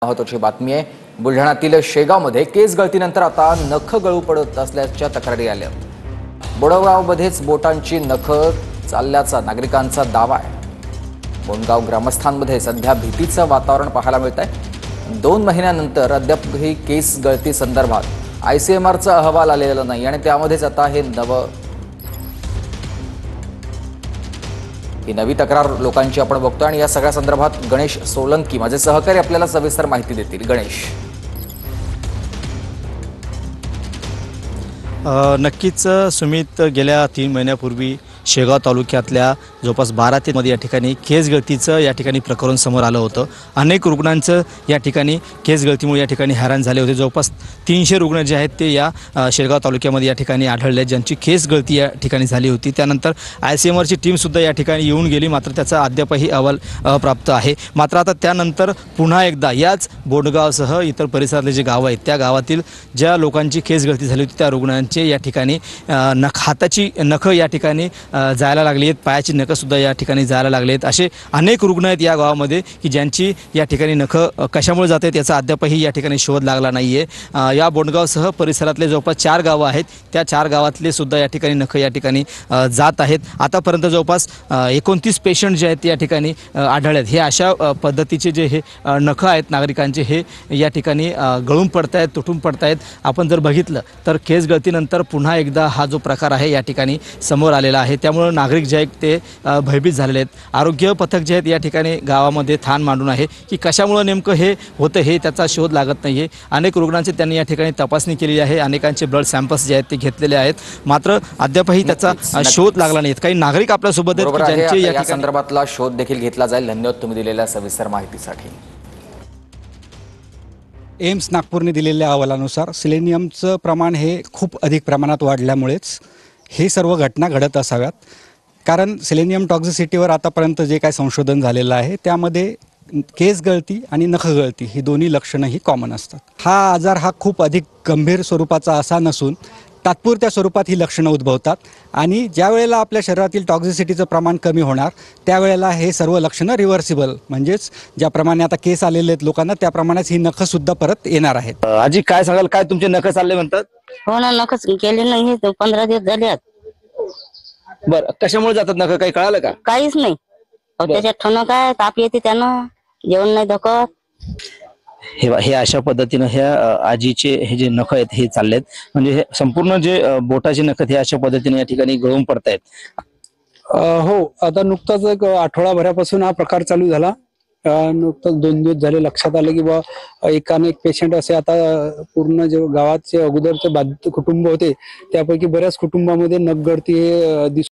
महत्त्वाची बातमी आहे। बुलढाण्यातील शेगावमध्ये केस गळतीनंतर आता नख गळू पडत असल्याच्या तक्रारी आल्या। बोडगावमध्येच बोटांची नख चालल्याचा नागरिकांचा दावा आहे। बोंडगाव ग्रामस्थांमध्ये सध्या भीतीचं वातावरण पाहायला मिळत आहे। 2 महिन्यानंतर अद्यापही केस गळती संदर्भात ICMRचा अहवाल आलेला नाही आणि त्यामध्येच आता ही नवी तक्रार लोकांची आपण बघतो आणि या सगळ्या संदर्भात गणेश सोलंकी माझे सहकारी आपल्याला सविस्तर माहिती देतील। गणेश, नक्कीच सुमित, गेल्या 3 महिन्यापूर्वी शेगाव तालुक्यातल्या जवळपास 12 ते मध्ये या ठिकाणी केस गळतीचं या ठिकाणी प्रकरण समोर आलं होतं। अनेक रुग्णांचं या ठिकाणी केस गळतीमुळे या ठिकाणी हैराण झाले होते। जवळपास 300 रुग्ण जे आहेत ते या शेगाव तालुक्यामध्ये या ठिकाणी आढळले, ज्यांची केस गळती या ठिकाणी झाली होती। त्यानंतर ICMRची टीमसुद्धा या ठिकाणी येऊन गेली, मात्र त्याचा अद्यापही अहवाल प्राप्त आहे। मात्र आता त्यानंतर पुन्हा एकदा याच बोंडगावसह इतर परिसरातले जे गावं आहेत त्या गावातील ज्या लोकांची केस गळती झाली होती त्या रुग्णांचे या ठिकाणी हाताची नख या ठिकाणी जायला लागली आहेत, पायाची नखसुद्धा या ठिकाणी जायला लागले आहेत। असे अनेक रुग्ण आहेत या गावामध्ये की ज्यांची या ठिकाणी नख कशामुळे जात आहेत याचा अद्यापही या ठिकाणी शोध लागला नाही आहे। या बोंडगावसह परिसरातले जवळपास 4 गावं आहेत, त्या 4 गावातले सुद्धा या ठिकाणी नख या ठिकाणी जात आहेत। आतापर्यंत जवळपास 29 पेशंट जे आहेत या ठिकाणी आढळले आहेत। हे अशा पद्धतीचे जे हे नख आहेत नागरिकांचे, हे या ठिकाणी गळून पडत आहेत, तुटून पडत आहेत। आपण जर बघितलं तर केस गळतीनंतर पुन्हा एकदा हा जो प्रकार आहे या ठिकाणी समोर आलेला आहे। त्यामुळे नागरिक जे आहेत ते भयभीत झालेले आहेत। आरोग्य पथक जे आहेत या ठिकाणी गावामध्ये ठाण मांडून आहे की कशामुळे नेमकं हे होतं हे त्याचा शोध लागत नाही आहे। अनेक रुग्णांची त्यांनी या ठिकाणी तपासणी केली आहे, अनेकांचे ब्लड सॅम्पल्स जे आहेत ते घेतलेले आहेत, मात्र अद्यापही त्याचा शोध लागला नाही। काही नागरिक आपल्या सोबत आहेत की ज्यांचे या संदर्भातला शोध देखील घेतला जाईल। धन्यवाद तुम्ही दिलेल्या सविस्तर माहितीसाठी। एम्स नागपूरने दिलेल्या अहवालानुसार सेलेनियमचं प्रमाण हे खूप अधिक प्रमाणात वाढल्यामुळेच हे सर्व घटना घडत असाव्यात। कारण सेलेनियम टॉक्झिसिटीवर आतापर्यंत जे काय संशोधन झालेलं आहे त्यामध्ये केस गळती आणि नख गळती ही दोन्ही लक्षणं ही कॉमन असतात। हा आजार हा खूप अधिक गंभीर स्वरूपाचा असा नसून तात्पुरत्या स्वरूपात ही लक्षणं उद्भवतात आणि ज्या वेळेला आपल्या शरीरातील टॉक्झिसिटीचं प्रमाण कमी होणार त्यावेळेला हे सर्व लक्षणं रिव्हर्सिबल, म्हणजेच ज्याप्रमाणे आता केस आलेले आहेत लोकांना त्याप्रमाणेच ही नखसुद्धा परत येणार आहेत। आजी, काय सांगाल, काय तुमचे नख चालले म्हणतात? हो ना, नखच केले नाही, 15 दिवस झाले। बरं, कशामुळे जातात नख काही कळालं का? काहीच नाही। त्याच्यात ठणक आहे, ताप येते, त्यानं जेवण नाही धकत। हे अशा पद्धतीनं ह्या आजीचे हे जे नख आहेत हे चाललेत, म्हणजे हे संपूर्ण जे बोटाचे नख हे अशा पद्धतीने या ठिकाणी गळून पडतायत। हो, आता नुकताच एक आठवडाभरापासून हा प्रकार चालू झाला। नुकताच 2 दिवस झाले लक्षात आलं की बा एकाने एक पेशंट असे आता पूर्ण जे गावाचे अगोदरचे बाधित कुटुंब होते त्यापैकी बऱ्याच कुटुंबामध्ये नख गळती हे